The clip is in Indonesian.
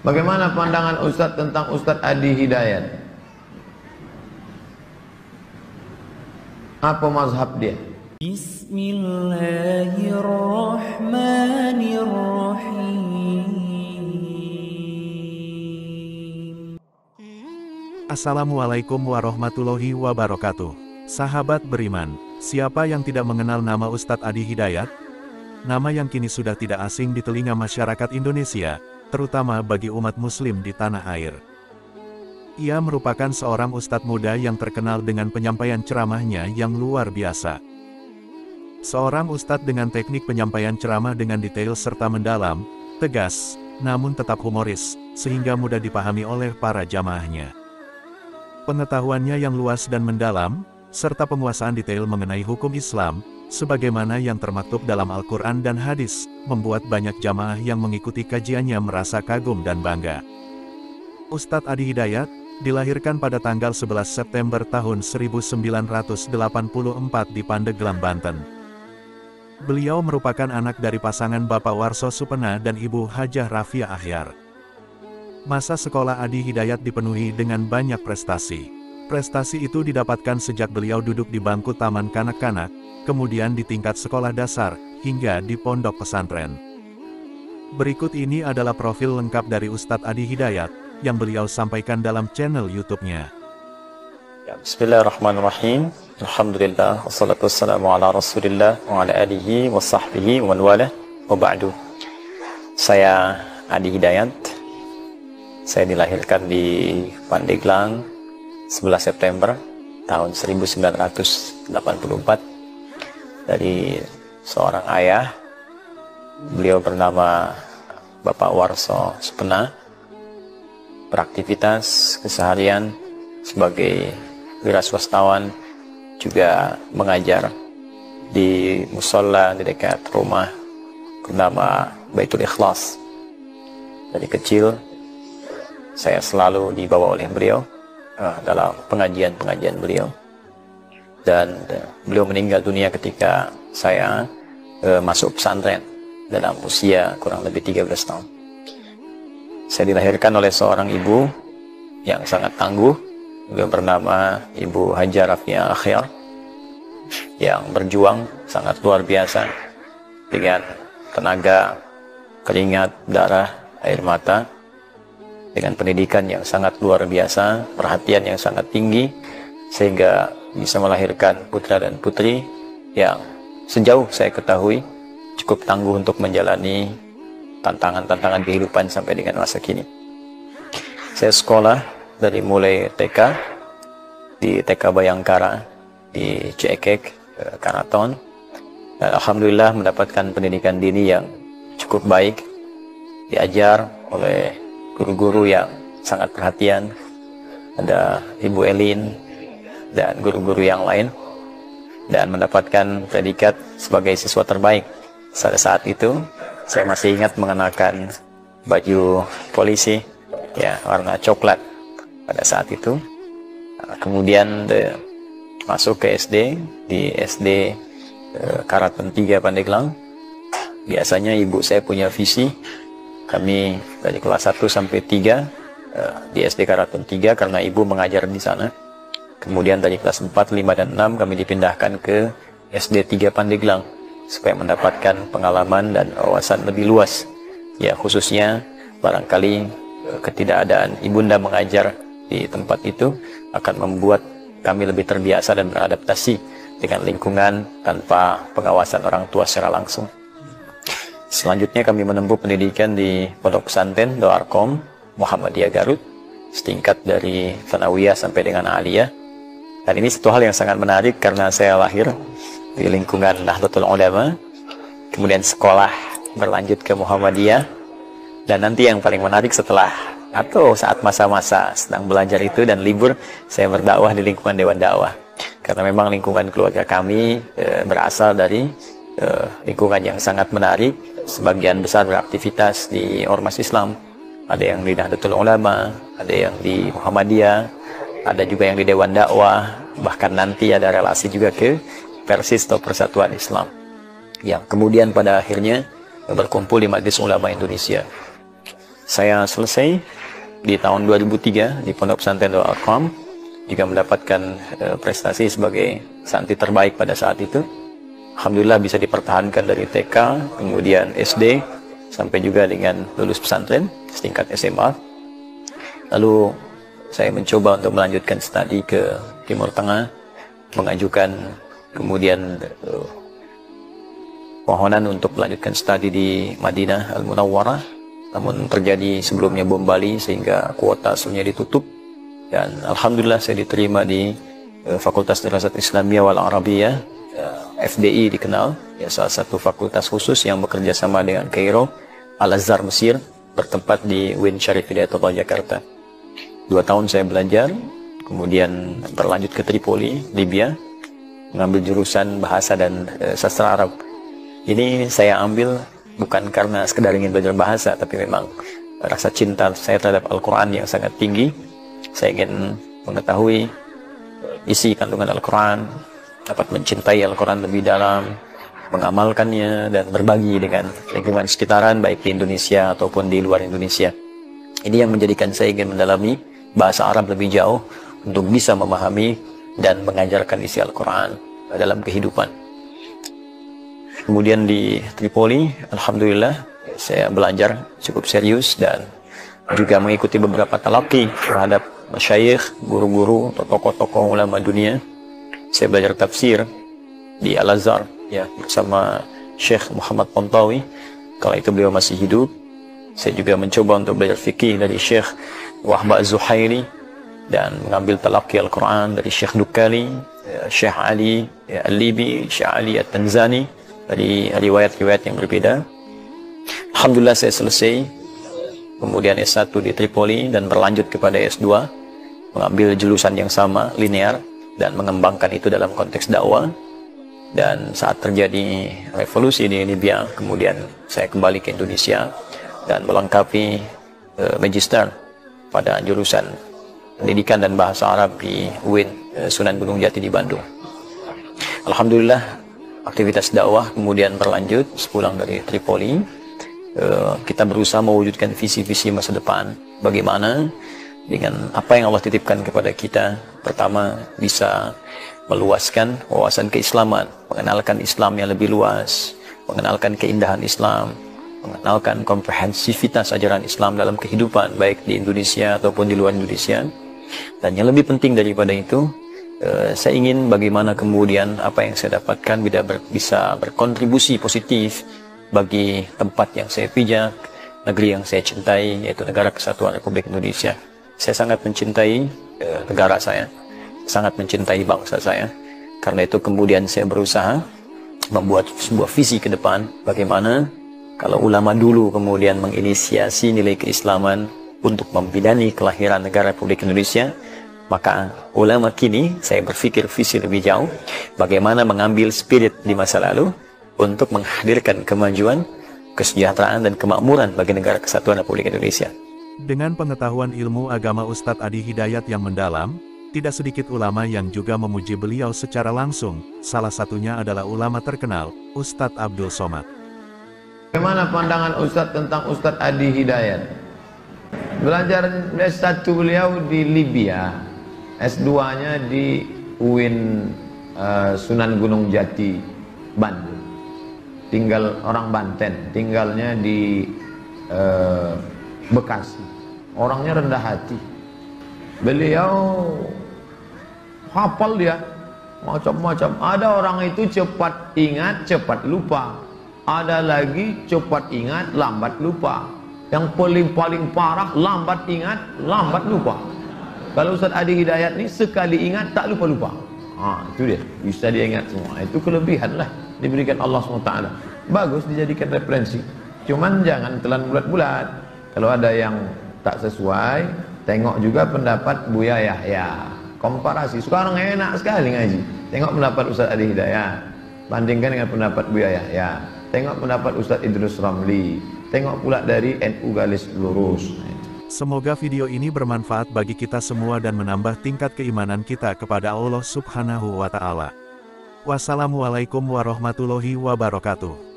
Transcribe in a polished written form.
Bagaimana pandangan Ustadz tentang Ustadz Adi Hidayat? Apa mazhab dia? Bismillahirrahmanirrahim. Assalamualaikum warahmatullahi wabarakatuh. Sahabat beriman, siapa yang tidak mengenal nama Ustadz Adi Hidayat? Nama yang kini sudah tidak asing di telinga masyarakat Indonesia, terutama bagi umat muslim di tanah air. Ia merupakan seorang ustadz muda yang terkenal dengan penyampaian ceramahnya yang luar biasa. Seorang ustadz dengan teknik penyampaian ceramah dengan detail serta mendalam, tegas, namun tetap humoris, sehingga mudah dipahami oleh para jamaahnya. Pengetahuannya yang luas dan mendalam, serta penguasaan detail mengenai hukum Islam, sebagaimana yang termaktub dalam Al-Quran dan hadis, membuat banyak jamaah yang mengikuti kajiannya merasa kagum dan bangga. Ustadz Adi Hidayat dilahirkan pada tanggal 11 September tahun 1984 di Pandeglang, Banten. Beliau merupakan anak dari pasangan Bapak Warso Supena dan Ibu Hajah Rafia Akhyar. Masa sekolah Adi Hidayat dipenuhi dengan banyak prestasi. Prestasi itu didapatkan sejak beliau duduk di bangku taman kanak-kanak, kemudian di tingkat sekolah dasar, hingga di pondok pesantren. Berikut ini adalah profil lengkap dari Ustadz Adi Hidayat, yang beliau sampaikan dalam channel YouTube-nya. Bismillahirrahmanirrahim. Alhamdulillah, wassalatu wassalamu ala rasulillah, wa ala alihi, wa sahbihi, wa man walah, wa ba'du. Saya Adi Hidayat. Saya dilahirkan di Pandeglang 11 September tahun 1984 dari seorang ayah. Beliau bernama Bapak Warso Supena. Beraktivitas keseharian sebagai wiraswastawan, juga mengajar di musola di dekat rumah bernama Baitul Ikhlas. Dari kecil saya selalu dibawa oleh beliau dalam pengajian-pengajian beliau, dan beliau meninggal dunia ketika saya masuk pesantren dalam usia kurang lebih 13 tahun. Saya dilahirkan oleh seorang ibu yang sangat tangguh. Beliau bernama Ibu Hajah Rafia Akhyar, yang berjuang sangat luar biasa dengan tenaga, keringat, darah, air mata, dengan pendidikan yang sangat luar biasa, perhatian yang sangat tinggi, sehingga bisa melahirkan putra dan putri yang sejauh saya ketahui cukup tangguh untuk menjalani tantangan-tantangan kehidupan sampai dengan masa kini. Saya sekolah dari mulai TK di TK Bayangkara di Ciekek, Karaton, dan alhamdulillah mendapatkan pendidikan dini yang cukup baik, diajar oleh guru-guru yang sangat perhatian. Ada Ibu Elin dan guru-guru yang lain, dan mendapatkan predikat sebagai siswa terbaik. Pada saat itu saya masih ingat mengenakan baju polisi ya warna coklat pada saat itu. Kemudian masuk ke SD di SD Karaton 3 Pandeglang. Biasanya ibu saya punya visi kami dari kelas 1 sampai 3 di SD Karaton 3 karena ibu mengajar di sana. Kemudian dari kelas 4, 5, dan 6 kami dipindahkan ke SD 3 Pandeglang supaya mendapatkan pengalaman dan wawasan lebih luas. Ya, khususnya barangkali ketidakadaan ibunda mengajar di tempat itu akan membuat kami lebih terbiasa dan beradaptasi dengan lingkungan tanpa pengawasan orang tua secara langsung. Selanjutnya kami menempuh pendidikan di Pondok Pesantren Doarkom Muhammadiyah Garut, setingkat dari Tsanawiyah sampai dengan Aliyah. Dan ini satu hal yang sangat menarik karena saya lahir di lingkungan Nahdlatul Ulama, kemudian sekolah berlanjut ke Muhammadiyah, dan nanti yang paling menarik setelah atau saat masa-masa sedang belajar itu dan libur, saya berdakwah di lingkungan Dewan Dakwah. Karena memang lingkungan keluarga kami berasal dari lingkungan yang sangat menarik. Sebagian besar beraktivitas di ormas Islam. Ada yang di Nahdlatul Ulama, ada yang di Muhammadiyah, ada juga yang di Dewan Dakwah, bahkan nanti ada relasi juga ke Persis atau Persatuan Islam, yang kemudian pada akhirnya berkumpul di Majelis Ulama Indonesia. saya selesai di tahun 2003 di Pondok Pesantren Darul Arqam, juga mendapatkan prestasi sebagai santri terbaik pada saat itu. Alhamdulillah bisa dipertahankan dari TK, kemudian SD, sampai juga dengan lulus pesantren setingkat SMA. Lalu saya mencoba untuk melanjutkan studi ke Timur Tengah, mengajukan kemudian permohonan untuk melanjutkan studi di Madinah Al-Munawwarah, namun terjadi sebelumnya bom Bali sehingga kuota semuanya ditutup. Dan alhamdulillah saya diterima di Fakultas Dirasat Islamiyah wal Arabiyah, FDI dikenal, ya, salah satu fakultas khusus yang bekerja sama dengan Kairo, Al-Azhar Mesir, bertempat di UIN Syarif Hidayatullah Jakarta. 2 tahun saya belajar, kemudian berlanjut ke Tripoli, Libya, mengambil jurusan bahasa dan sastra Arab. Ini saya ambil bukan karena sekedar ingin belajar bahasa, tapi memang rasa cinta saya terhadap Al-Quran yang sangat tinggi. Saya ingin mengetahui isi kandungan Al-Quran, dapat mencintai Al-Quran lebih dalam, mengamalkannya, dan berbagi dengan lingkungan sekitaran, baik di Indonesia ataupun di luar Indonesia. Ini yang menjadikan saya ingin mendalami bahasa Arab lebih jauh untuk bisa memahami dan mengajarkan isi Al-Quran dalam kehidupan. Kemudian di Tripoli, alhamdulillah, saya belajar cukup serius dan juga mengikuti beberapa talaqi terhadap masyayikh, guru-guru, atau tokoh-tokoh ulama dunia. Saya belajar tafsir di Al-Azhar, ya, bersama Syekh Muhammad Pontawi. Kala itu beliau masih hidup. Saya juga mencoba untuk belajar fikih dari Syekh Wahba Az-Zuhairi dan mengambil talaqi Al-Quran dari Syekh Dukali, Syekh Ali Al-Libi, Syekh Ali At-Tanzani, dari riwayat-riwayat yang berbeda. Alhamdulillah saya selesai, kemudian S1 di Tripoli dan berlanjut kepada S2, mengambil jurusan yang sama, linear, dan mengembangkan itu dalam konteks dakwah. Dan saat terjadi revolusi di Libya, kemudian saya kembali ke Indonesia dan melengkapi magister pada jurusan pendidikan dan bahasa Arab di UIN Sunan Gunung Jati di Bandung. Alhamdulillah, aktivitas dakwah kemudian berlanjut sepulang dari Tripoli. Kita berusaha mewujudkan visi-visi masa depan, bagaimana dengan apa yang Allah titipkan kepada kita. Pertama, bisa meluaskan wawasan keislaman, mengenalkan Islam yang lebih luas, mengenalkan keindahan Islam, mengenalkan komprehensivitas ajaran Islam dalam kehidupan, baik di Indonesia ataupun di luar Indonesia. Dan yang lebih penting daripada itu, saya ingin bagaimana kemudian apa yang saya dapatkan bisa berkontribusi positif bagi tempat yang saya pijak, negeri yang saya cintai, yaitu Negara Kesatuan Republik Indonesia. Saya sangat mencintai negara saya, sangat mencintai bangsa saya. Karena itu kemudian saya berusaha membuat sebuah visi ke depan, bagaimana kalau ulama dulu kemudian menginisiasi nilai keislaman untuk membidani kelahiran negara Republik Indonesia, maka ulama kini saya berpikir visi lebih jauh, bagaimana mengambil spirit di masa lalu untuk menghadirkan kemajuan, kesejahteraan, dan kemakmuran bagi Negara Kesatuan Republik Indonesia. Dengan pengetahuan ilmu agama Ustadz Adi Hidayat yang mendalam, tidak sedikit ulama yang juga memuji beliau secara langsung. Salah satunya adalah ulama terkenal, Ustadz Abdul Somad. Bagaimana pandangan Ustadz tentang Ustadz Adi Hidayat? Belajar S1 beliau di Libya, S2-nya di UIN Sunan Gunung Jati, Bandung. Tinggal orang Banten, tinggalnya di Bekasi. Orangnya rendah hati. Beliau hafal dia macam-macam. Ada orang itu cepat ingat, cepat lupa. Ada lagi cepat ingat, lambat lupa. Yang paling parah, lambat ingat, lambat lupa. Kalau Ustadz Adi Hidayat ini sekali ingat tak lupa-lupa. Itu dia, bisa dia ingat semua. Itu kelebihan lah diberikan Allah SWT. Bagus dijadikan referensi. Cuman jangan telan bulat-bulat. Kalau ada yang tak sesuai, tengok juga pendapat Buya Yahya. Komparasi. Sekarang enak sekali ngaji. Tengok pendapat Ustadz Adi Hidayat, bandingkan dengan pendapat Buya Yahya. Tengok pendapat Ustadz Idrus Ramli. Tengok pula dari NU Garis Lurus. Semoga video ini bermanfaat bagi kita semua dan menambah tingkat keimanan kita kepada Allah Subhanahu wa Ta'ala. Wassalamualaikum warahmatullahi wabarakatuh.